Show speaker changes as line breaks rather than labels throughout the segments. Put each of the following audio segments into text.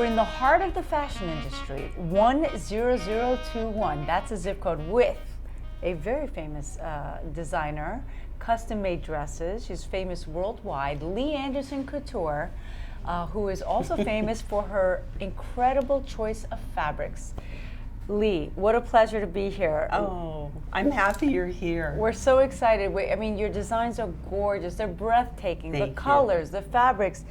We're in the heart of the fashion industry, 10021. That's a zip code with a very famous designer, custom-made dresses. She's famous worldwide, Lee Anderson Couture, who is also famous for her incredible choice of fabrics. Lee, what a pleasure to be here.
Oh, I'm happy you're here.
We're so excited. I mean, your designs are gorgeous. They're breathtaking.
Thank
the colors, the fabrics.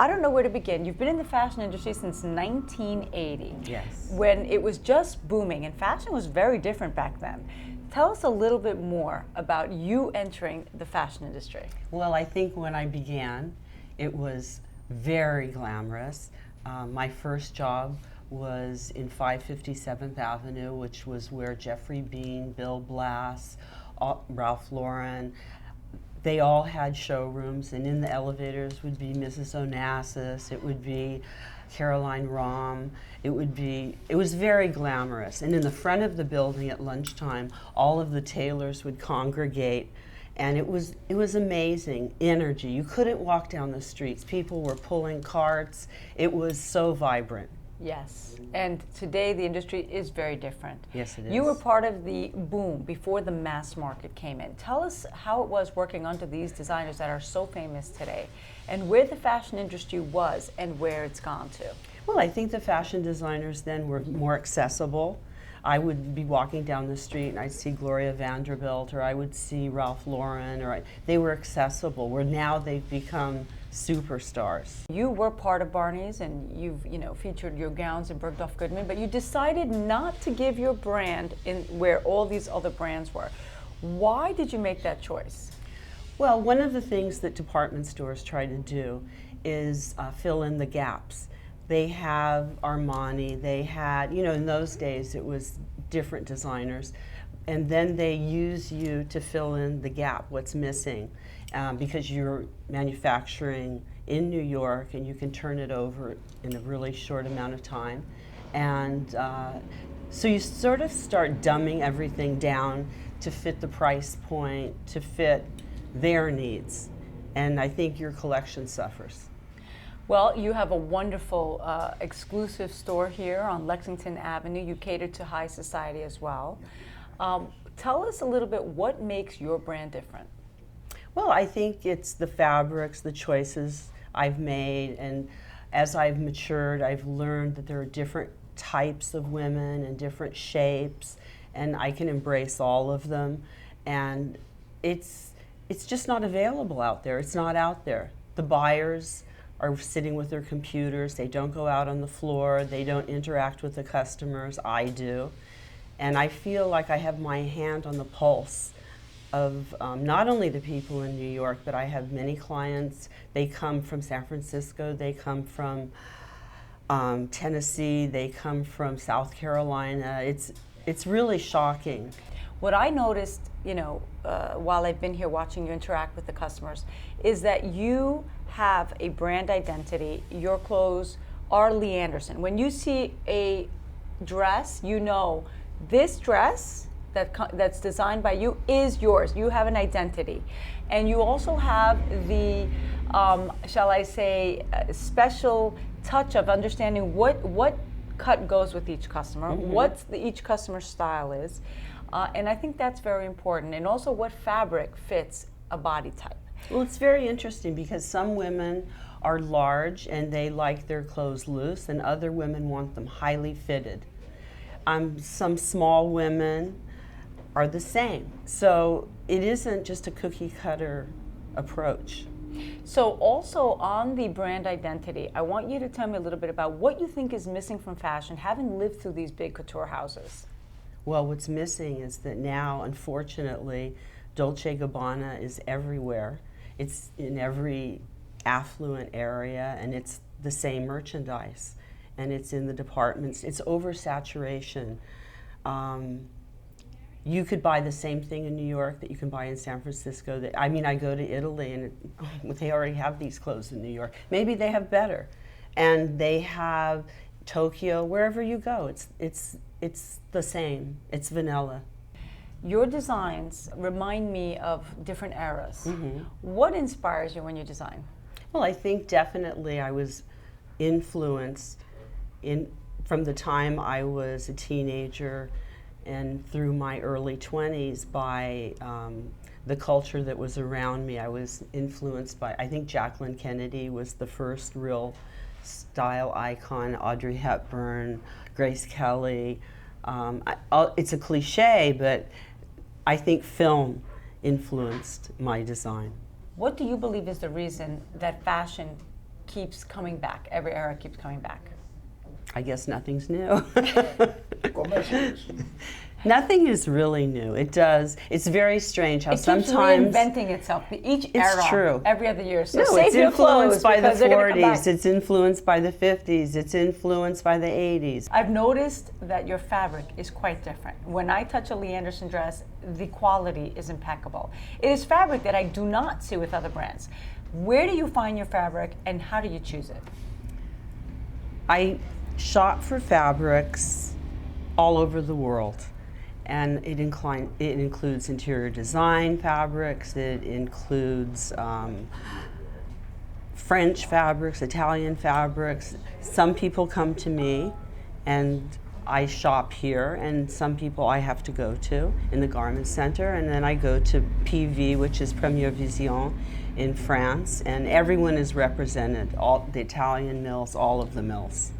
I don't know where to begin. You've been in the fashion industry since 1980.
Yes.
When it was just booming, and fashion was very different back then. Tell us a little bit more about you entering the fashion industry.
Well, I think when I began, it was very glamorous. My first job was in 557th Avenue, which was where Jeffrey Bean, Bill Blass, Ralph Lauren, they all had showrooms, and in the elevators would be Mrs. Onassis, it would be Caroline Rahm, it was very glamorous. And in the front of the building at lunchtime, all of the tailors would congregate, and it was amazing energy. You couldn't walk down the streets. People were pulling carts. It was so vibrant.
Yes, and today the industry is very different.
Yes, it is.
You were part of the boom before the mass market came in. Tell us how it was working under these designers that are so famous today, and where the fashion industry was and where it's gone to.
Well, I think the fashion designers then were more accessible. I would be walking down the street and I'd see Gloria Vanderbilt, or I would see Ralph Lauren, they were accessible, where now they've become superstars.
You were part of Barney's, and you've featured your gowns in Bergdorf Goodman, but you decided not to give your brand in where all these other brands were. Why did you make that choice?
Well, one of the things that department stores try to do is fill in the gaps. They have Armani, they had, in those days it was different designers, and then they use you to fill in the gap, what's missing. Because you're manufacturing in New York and you can turn it over in a really short amount of time. And so you sort of start dumbing everything down to fit the price point, to fit their needs. And I think your collection suffers.
Well, you have a wonderful exclusive store here on Lexington Avenue. You cater to high society as well. Tell us a little bit what makes your brand different.
Well, I think it's the fabrics, the choices I've made, and as I've matured, I've learned that there are different types of women and different shapes, and I can embrace all of them, and it's just not available out there. It's not out there. The buyers are sitting with their computers. They don't go out on the floor. They don't interact with the customers. I do, and I feel like I have my hand on the pulse of not only the people in New York, but I have many clients. They come from San Francisco, they come from Tennessee, they come from South Carolina. It's really shocking.
What I noticed, while I've been here watching you interact with the customers, is that you have a brand identity. Your clothes are Lee Anderson. When you see a dress, this dress that's designed by you is yours. You have an identity. And you also have the, shall I say, special touch of understanding what cut goes with each customer, what each customer's style is. And I think that's very important. And also what fabric fits a body type.
Well, it's very interesting because some women are large and they like their clothes loose, and other women want them highly fitted. Some small women are the same. So it isn't just a cookie cutter approach.
So also on the brand identity, I want you to tell me a little bit about what you think is missing from fashion, having lived through these big couture houses.
Well, what's missing is that now, unfortunately, Dolce & Gabbana is everywhere. It's in every affluent area, and it's the same merchandise. And it's in the departments. It's oversaturation. You could buy the same thing in New York that you can buy in San Francisco. I go to Italy and they already have these clothes in New York. Maybe they have better. And they have Tokyo, wherever you go, it's the same. It's vanilla.
Your designs remind me of different eras. What inspires you when you design?
Well, I think definitely I was influenced from the time I was a teenager and through my early 20s by the culture that was around me. I was influenced by, I think Jacqueline Kennedy was the first real style icon, Audrey Hepburn, Grace Kelly. It's a cliche, but I think film influenced my design.
What do you believe is the reason that fashion keeps coming back, every era keeps coming back?
I guess nothing's new. Nothing is really new. It does. It's very strange how sometimes
keeps reinventing itself. Each
it's
era,
true.
Every other year. So
no,
save
it's
your
influenced
clothes
by the
because they're gonna come
40s.
back.
It's influenced by the 50s. It's influenced by the 80s.
I've noticed that your fabric is quite different. When I touch a Lee Anderson dress, the quality is impeccable. It is fabric that I do not see with other brands. Where do you find your fabric, and how do you choose it?
I shop for fabrics all over the world, and it includes interior design fabrics, it includes French fabrics, Italian fabrics. Some people come to me and I shop here, and some people I have to go to in the garment center, and then I go to PV, which is Première Vision in France, and everyone is represented, all the Italian mills, all of the mills.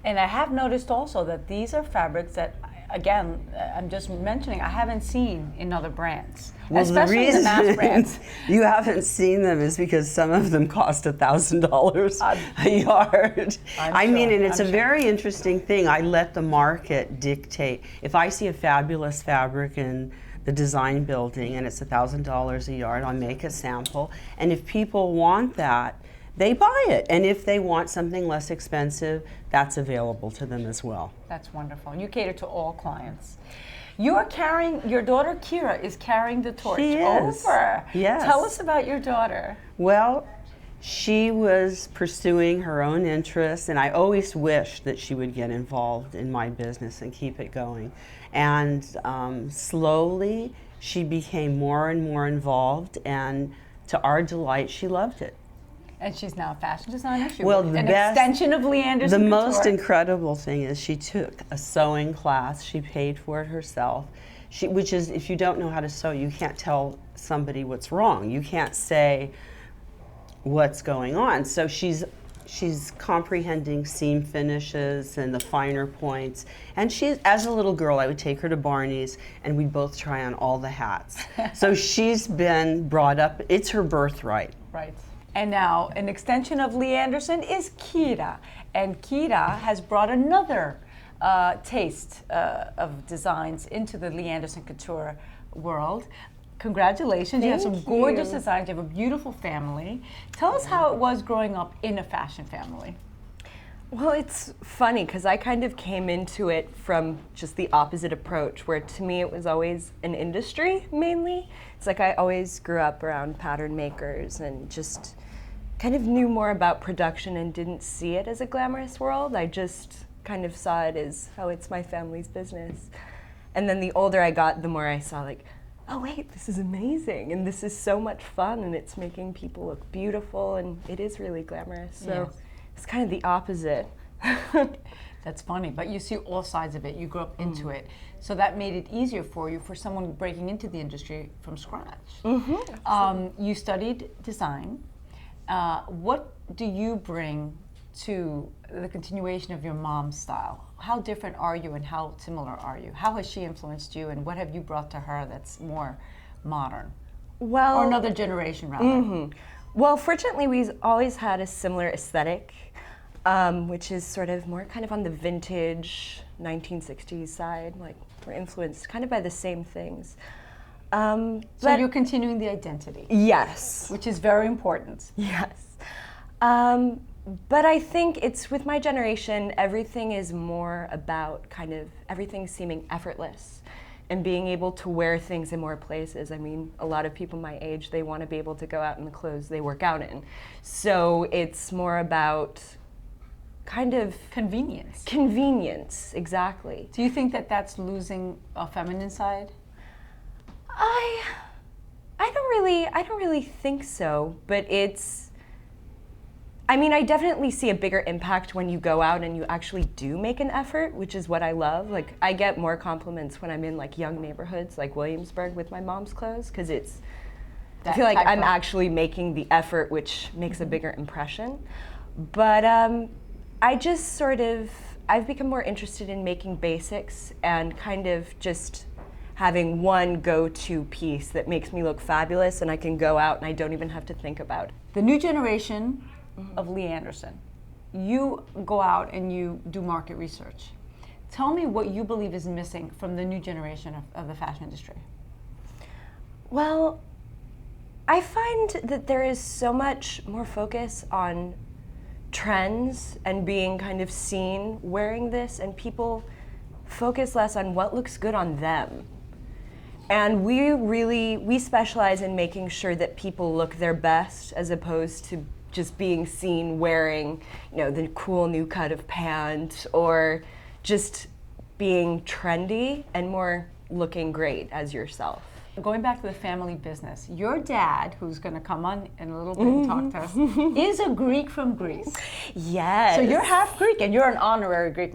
And I have noticed also that these are fabrics that, again, I'm just mentioning, I haven't seen in other brands,
well,
especially the mass brands.
You haven't seen them is because some of them cost $1,000 a yard. I mean, and it's a very interesting thing. I let the market dictate. If I see a fabulous fabric in the design building and it's $1,000 a yard, I'll make a sample. And if people want that, they buy it. And if they want something less expensive, that's available to them as well.
That's wonderful. You cater to all clients. You're carrying, your daughter Kira is carrying the torch over.
Yes.
Tell us about your daughter.
Well, she was pursuing her own interests, and I always wished that she would get involved in my business and keep it going. And slowly, she became more and more involved, and to our delight, she loved it.
And she's now a fashion designer. She
well,
an extension of Lee Anderson
The
Couture.
most incredible thing is she took a sewing class. She paid for it herself. Which is, if you don't know how to sew, you can't tell somebody what's wrong. You can't say what's going on. So she's comprehending seam finishes and the finer points. And she, as a little girl, I would take her to Barney's and we'd both try on all the hats. So she's been brought up, it's her birthright.
Right. And now, an extension of Lee Anderson is Kira. And Kira has brought another taste of designs into the Lee Anderson Couture world. Congratulations, you have some gorgeous designs, you have a beautiful family. Tell us how it was growing up in a fashion family.
Well, it's funny because I kind of came into it from just the opposite approach, where to me it was always an industry mainly. It's like I always grew up around pattern makers and just kind of knew more about production and didn't see it as a glamorous world. I just kind of saw it as, oh, it's my family's business. And then the older I got, the more I saw like, oh wait, this is amazing and this is so much fun and it's making people look beautiful and it is really glamorous. So it's kind of the opposite.
That's funny, but you see all sides of it. You grew up into it. So that made it easier for you, for someone breaking into the industry from scratch. You studied design. What do you bring to the continuation of your mom's style? How different are you and how similar are you? How has she influenced you and what have you brought to her that's more modern?
Well,
or another generation rather.
Well, fortunately we've always had a similar aesthetic, which is sort of more kind of on the vintage 1960s side. Like we're influenced kind of by the same things.
So you're continuing the identity.
Yes.
Which is very important.
Yes. But I think it's with my generation, everything is more about kind of everything seeming effortless and being able to wear things in more places. I mean, a lot of people my age, they want to be able to go out in the clothes they work out in. So it's more about kind of
convenience.
Convenience, exactly.
Do you think that that's losing a feminine side?
I don't really think so, but I mean, I definitely see a bigger impact when you go out and you actually do make an effort, which is what I love. Like, I get more compliments when I'm in like young neighborhoods like Williamsburg with my mom's clothes, because I feel like I'm actually making the effort, which makes a bigger impression. But I just I've become more interested in making basics and kind of just having one go-to piece that makes me look fabulous and I can go out and I don't even have to think about it.
The new generation of Lee Anderson, you go out and you do market research. Tell me what you believe is missing from the new generation of the fashion industry.
Well, I find that there is so much more focus on trends and being kind of seen wearing this, and people focus less on what looks good on them. And we specialize in making sure that people look their best as opposed to just being seen wearing, the cool new cut of pant, or just being trendy and more looking great as yourself.
Going back to the family business, your dad, who's going to come on in a little bit and talk to us, is a Greek from Greece.
Yes.
So you're half Greek, and you're an honorary Greek.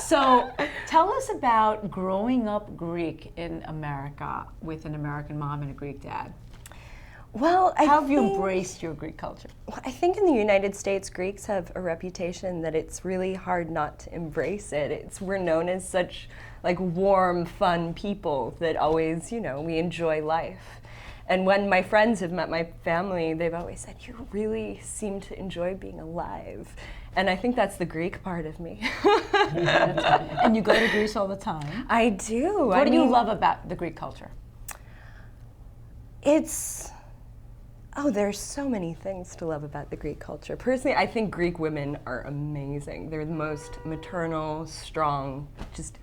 So tell us about growing up Greek in America with an American mom and a Greek dad.
Well,
How have you embraced your Greek culture?
I think in the United States, Greeks have a reputation that it's really hard not to embrace it. We're known as such like warm, fun people that always, we enjoy life. And when my friends have met my family, they've always said, you really seem to enjoy being alive. And I think that's the Greek part of me.
And you go to Greece all the time.
I do.
What do you love about the Greek culture?
There's so many things to love about the Greek culture. Personally, I think Greek women are amazing. They're the most maternal, strong, just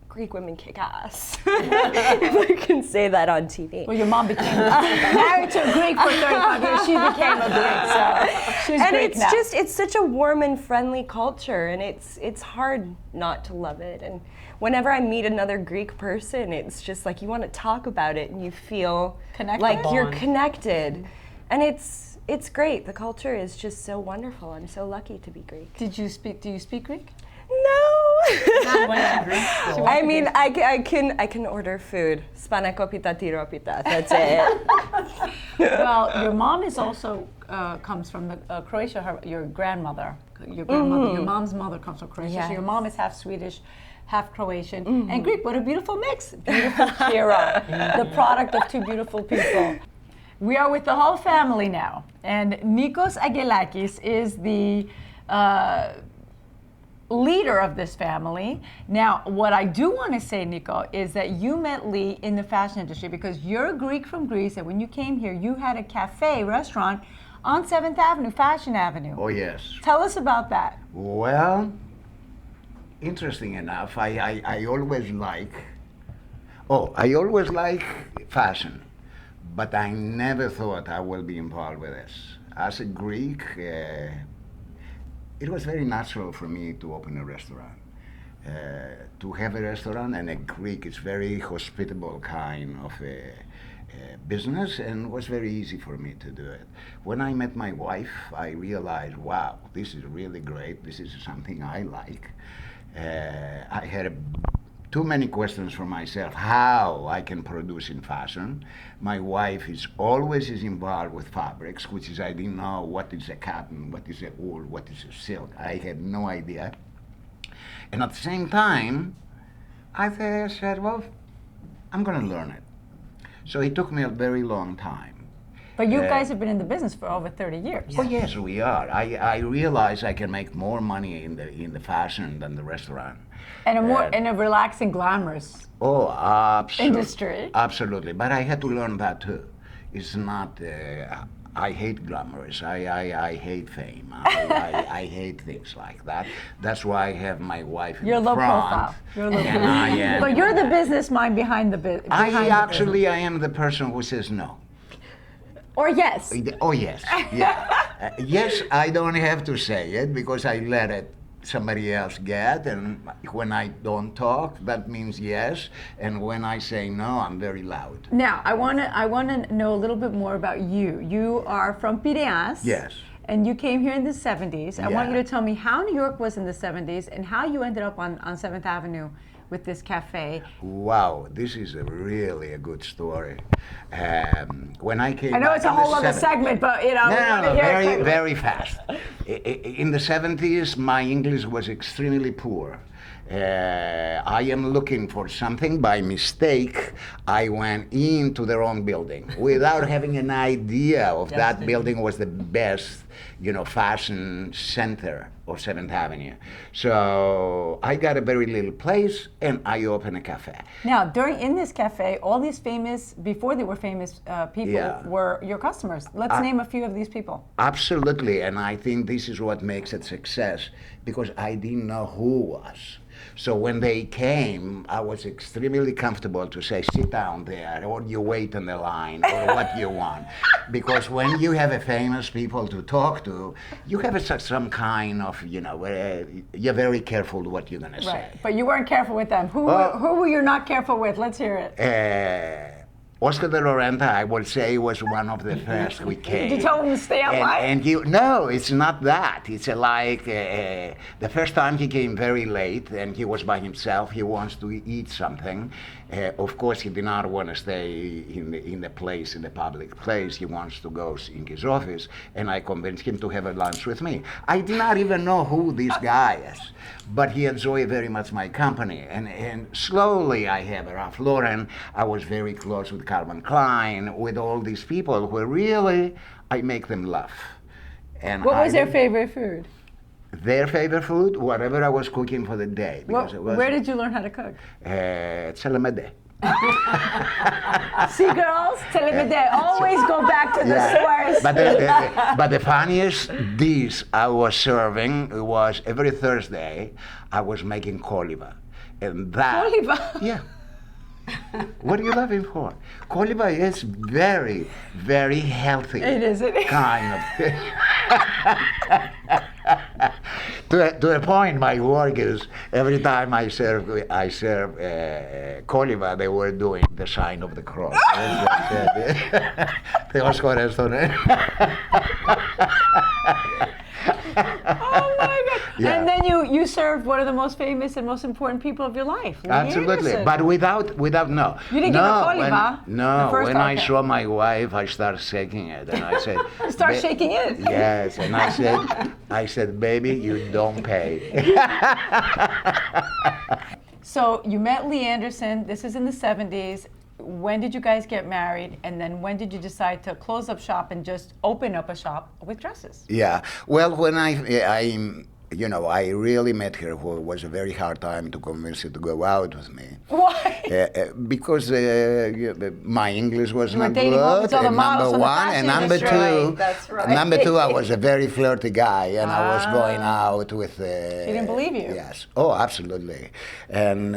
Greek women kick ass. If I can say that on TV.
Well, your mom became married to a Greek for 35 years. She became a Greek, so she's
and
Greek now.
It's such a warm and friendly culture, and it's hard not to love it. And whenever I meet another Greek person, it's just like you want to talk about it, and you feel
Connected.
like you're connected. And it's great. The culture is just so wonderful. I'm so lucky to be Greek.
Do you speak Greek?
No.
School.
I mean, I can order food. Spanakopita, tiropita. That's it.
Well, your mom is also comes from Croatia. Your grandmother, your mom's mother comes from Croatia.
Yes.
So your mom is half Swedish, half Croatian, and Greek. What a beautiful mix! Beautiful hero, the product of two beautiful people. We are with the whole family now, and Nikos Aggelakis is the leader of this family. Now, what I do want to say, Nico, is that you met Lee in the fashion industry because you're a Greek from Greece, and when you came here, you had a cafe, restaurant on 7th Avenue, Fashion Avenue.
Oh, yes.
Tell us about that.
Well, interesting enough, I always like fashion, but I never thought I would be involved with this. As a Greek, it was very natural for me to open a restaurant. To have a restaurant, and a Greek is very hospitable kind of a business, and it was very easy for me to do it. When I met my wife, I realized, wow, this is really great. This is something I like. I had too many questions for myself, how I can produce in fashion. My wife is always involved with fabrics, which is, I didn't know what is a cotton, what is a wool, what is a silk. I had no idea. And at the same time, I said, well, I'm gonna learn it. So it took me a very long time.
But you guys have been in the business for over 30 years.
Oh yes, we are. I realize I can make more money in the fashion than the restaurant.
And a relaxing, glamorous industry.
Absolutely, but I had to learn that too. It's not. I hate glamorous. I hate fame. I hate things like that. That's why I have my wife in
You're
the
low
front.
profile. You're low
and
profile.
I am.
But you're the business mind behind the business.
I am the person who says no.
Or yes.
Oh yes, yeah. Yes, I don't have to say it because I let it somebody else get, and when I don't talk, that means yes, and when I say no, I'm very loud.
Now, I want to know a little bit more about you. You are from Piraeus.
Yes.
and you came here in the 70s. I want you
Yeah.
to tell me how New York was in the 70s and how you ended up on 7th Avenue with this cafe.
Wow, this is really a good story. When I came
I know
back
it's a
in the
whole other
70s
segment, but you know, we want to
No,
hear it
very,
quickly.
very fast. In the 70s, my English was extremely poor. I am looking for something. By mistake, I went into the wrong building without having an idea of that
Destiny.
building was the best, fashion center of 7th Avenue. So I got a very little place and I opened a cafe.
Now, in this cafe, all these famous, before they were famous people,
Yeah.
were your customers. Let's name a few of these people.
Absolutely, and I think this is what makes it success because I didn't know who was. So when they came, I was extremely comfortable to say, sit down there, or you wait in the line, or what you want. Because when you have a famous people to talk to, you have some kind of, you're very careful what you're going to say.
Right, but you weren't careful with them. Who were you not careful with? Let's hear it.
Oscar de la Renta, I would say, was one of the first who came.
Did you tell him to stay out late?
No, it's not that. It's like the first time he came very late and he was by himself. He wants to eat something. Of course, he did not want to stay in the place, in the public place. He wants to go in his office, and I convinced him to have a lunch with me. I did not even know who this guy is, but he enjoyed very much my company. And slowly I have Ralph Lauren. I was very close with Calvin Klein, with all these people who really, I make them laugh. And
What was their
did-
favorite food?
Their favorite food, whatever I was cooking for the day. Because it was,
Where did you learn how to cook?
Salamade.
See, girls, telemede, always go back to the source.
But the funniest dish I was serving was every Thursday, I was making coliva. And that.
Coliva?
Yeah. What are you laughing for? Coliva is very, very healthy.
It is, it is.
Kind of thing. to the point, my workers, every time I serve coliva, they were doing the sign of the cross. Θεός χωρέστονε.
Oh my God!
Yeah.
And then you served one of the most famous and most important people of your life. Lee
Absolutely,
Anderson.
but without no.
You didn't give her coliva
No,
the first
when I
time.
saw my wife, I started shaking it, and I said,
Start
"Ba-
shaking it.
Yes, and I said, baby, you don't pay.
So you met Lee Anderson. This is in the 70s. When did you guys get married? And then when did you decide to close up shop and just open up a shop with dresses?
Yeah. Well, when I really met her, who was a very hard time to convince her to go out with me.
Why?
Because my English was
You were
not
dating all
good,
these other models
number
from the
one,
fashion
and number
industry.
two,
That's right.
number two, I was a very flirty guy, and I was going out with.
She didn't believe you.
Yes. Oh, absolutely. And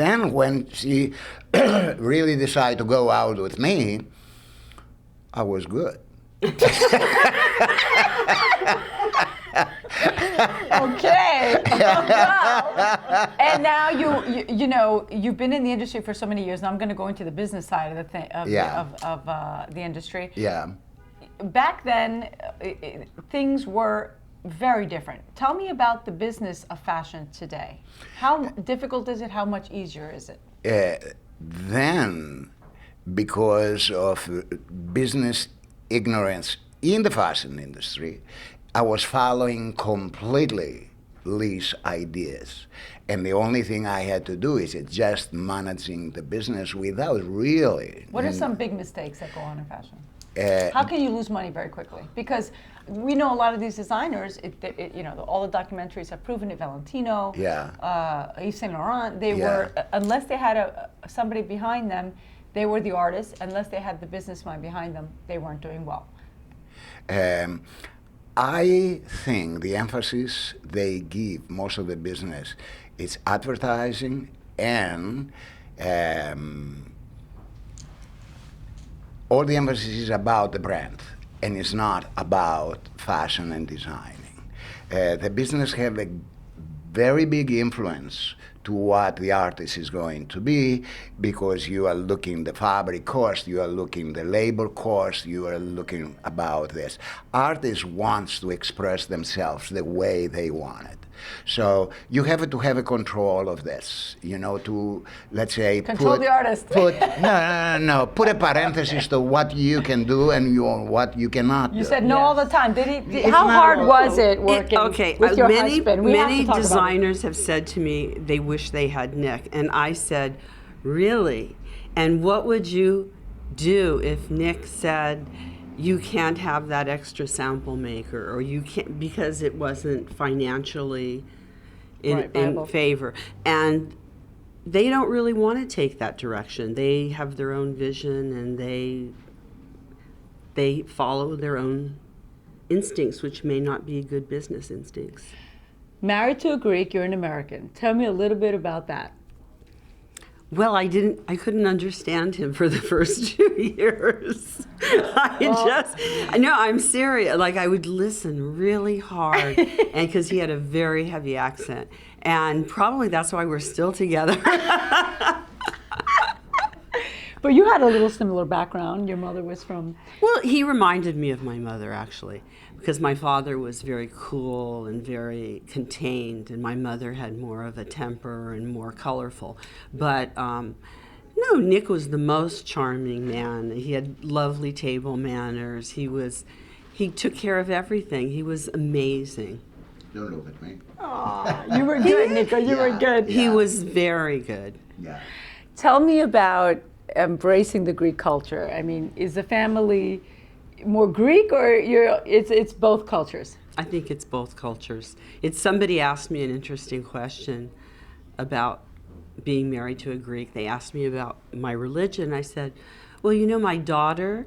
then when she really decided to go out with me, I was good.
Okay. Well, and now you've been in the industry for so many years. Now I'm going to go into the business side of the thing of the industry.
Yeah.
Back then, things were very different. Tell me about the business of fashion today. How difficult is it? How much easier is it?
Then, because of business ignorance in the fashion industry, I was following completely Lee's ideas. And the only thing I had to do is just managing the business without really.
What are some big mistakes that go on in fashion? How can you lose money very quickly? Because we know a lot of these designers, all the documentaries have proven it, Valentino, Yves Saint Laurent, they were, unless they had somebody behind them, they were the artists. Unless they had the businessman behind them, they weren't doing well.
I think the emphasis they give, most of the business, is advertising and all the emphasis is about the brand, and it's not about fashion and designing. The business have a very big influence to what the artist is going to be, because you are looking the fabric cost, you are looking the labor cost, you are looking about this. Artists wants to express themselves the way they want it. So you have to have a control of this, you know, to, let's say,
Control the artist.
No, put a parenthesis to what you can do and what you cannot do.
You said no all the time.
It's
How
not
hard
all-
was it working with your husband? We have to
Many
talk about it.
designers have said to me they wish they had Nick, and I said, really? And what would you do if Nick said, you can't have that extra sample maker, or you can't, because it wasn't financially in
viable.
favor? And they don't really want to take that direction. They have their own vision, and they follow their own instincts, which may not be good business instincts.
Married to a Greek, you're an American. Tell me a little bit about that.
Well, I couldn't understand him for the first 2 years. I'm serious. Like, I would listen really hard, and because he had a very heavy accent. And probably that's why we're still together.
But you had a little similar background. Your mother was from...
Well, he reminded me of my mother, actually, because my father was very cool and very contained, and my mother had more of a temper and more colorful. But no, Nick was the most charming man. He had lovely table manners. He took care of everything. He was amazing.
Don't look at me.
Aw, you were good, Nico. You were good.
He was very good.
Yeah.
Tell me about embracing the Greek culture. I mean, is the family more Greek, or it's both cultures?
I think it's both cultures. Somebody asked me an interesting question about being married to a Greek. They asked me about my religion. I said, well, you know, my daughter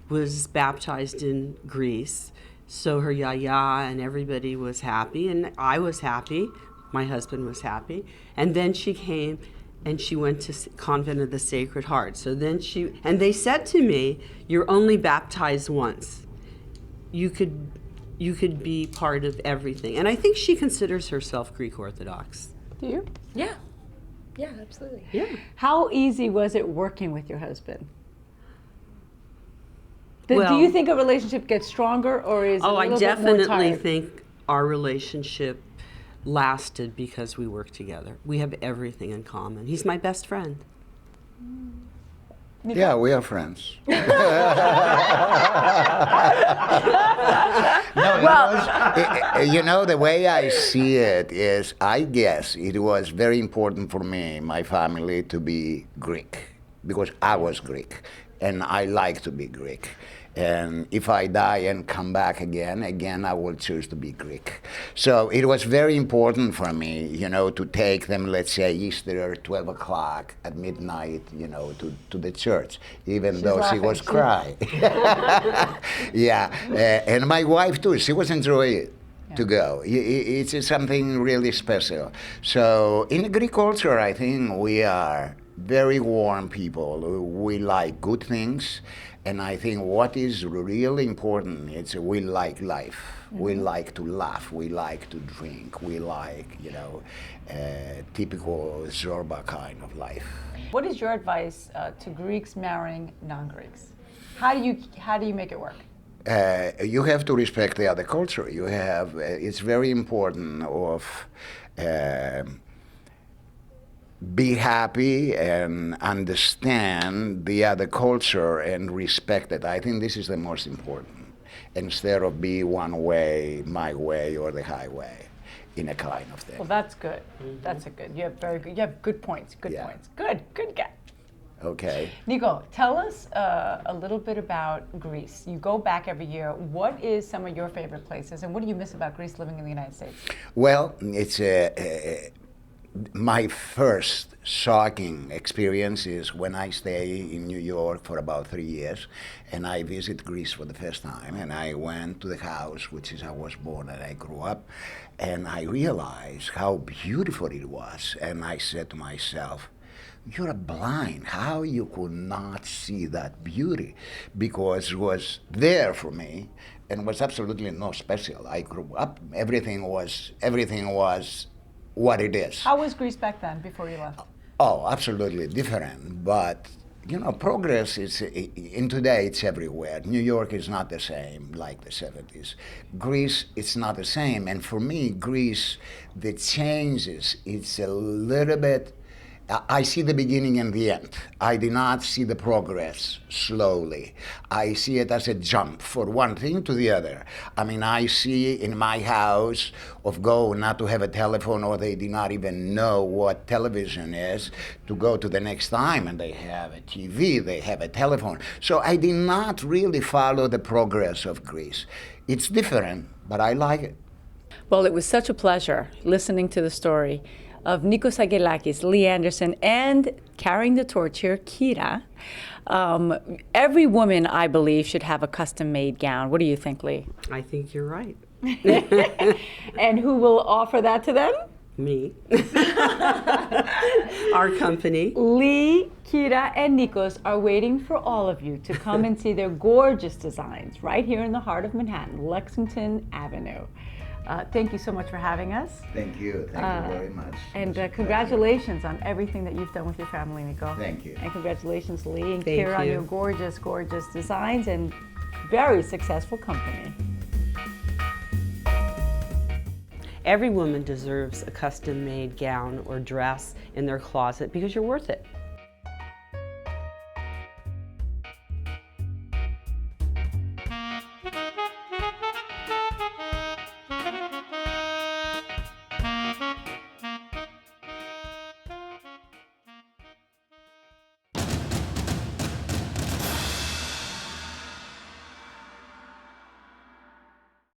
was baptized in Greece, so her yaya and everybody was happy, and I was happy. My husband was happy. And then she came and she went to Convent of the Sacred Heart. So then and they said to me, you're only baptized once. You could be part of everything. And I think she considers herself Greek Orthodox.
Do you?
Yeah. Yeah, absolutely.
Yeah.
How easy was it working with your husband? Do
Well-
you think a relationship gets stronger, or is it a
Oh, I
little bit more
definitely
tired?
think our relationship lasted because we worked together. We have everything in common. He's my best friend.
Yeah, we are friends. No, you know, the way I see it is, I guess it was very important for me, my family, to be Greek, because I was Greek, and I like to be Greek. And if I die and come back again, I will choose to be Greek. So it was very important for me, you know, to take them, let's say, Easter, 12 o'clock at midnight, you know, to the church, even though she was crying. Yeah, and my wife too, she was enjoying it. To go. It's something really special. So in the Greek culture, I think we are very warm people. We like good things. And I think what is really important is we like life. Mm-hmm. We like to laugh. We like to drink. We like, you know, typical Zorba kind of life.
What is your advice to Greeks marrying non-Greeks? How do you make it work?
You have to respect the other culture. You have. It's very important of. Be happy and understand the other culture and respect it. I think this is the most important, instead of be one way, my way, or the highway, in a kind of thing.
Well, that's good. Mm-hmm. That's a good. You have very good. You have good points. Good points. Good guy.
Okay.
Nico, tell us a little bit about Greece. You go back every year. What is some of your favorite places, and what do you miss about Greece living in the United States?
Well, it's my first shocking experience is when I stay in New York for about 3 years, and I visit Greece for the first time, and I went to the house, which is I was born and I grew up, and I realized how beautiful it was, and I said to myself, you're blind, how you could not see that beauty? Because it was there for me, and was absolutely no special. I grew up, everything was what it is.
How was Greece back then, before you left?
Oh, absolutely different. But you know, progress is in today. It's everywhere. New York is not the same like the 70s. Greece, it's not the same. And for me, Greece, the changes. It's a little bit. I see the beginning and the end. I do not see the progress slowly. I see it as a jump from one thing to the other. I mean, I see in my house of go not to have a telephone, or they do not even know what television is, to go to the next time and they have a TV, they have a telephone. So I did not really follow the progress of Greece. It's different, but I like it.
Well, it was such a pleasure listening to the story of Nikos Aggelakis, Lee Anderson, and carrying the torch here, Kira. Every woman, I believe, should have a custom-made gown. What do you think, Lee?
I think you're right.
And who will offer that to them?
Me. Our company.
Lee, Kira, and Nikos are waiting for all of you to come and see their gorgeous designs right here in the heart of Manhattan, Lexington Avenue. Thank you so much for having us.
Thank you. Thank you very much.
And congratulations on everything that you've done with your family, Nico.
Thank you.
And congratulations, Lee and
Thank
Kira, on
you.
your gorgeous, gorgeous designs and very successful company.
Every woman deserves a custom-made gown or dress in their closet because you're worth it.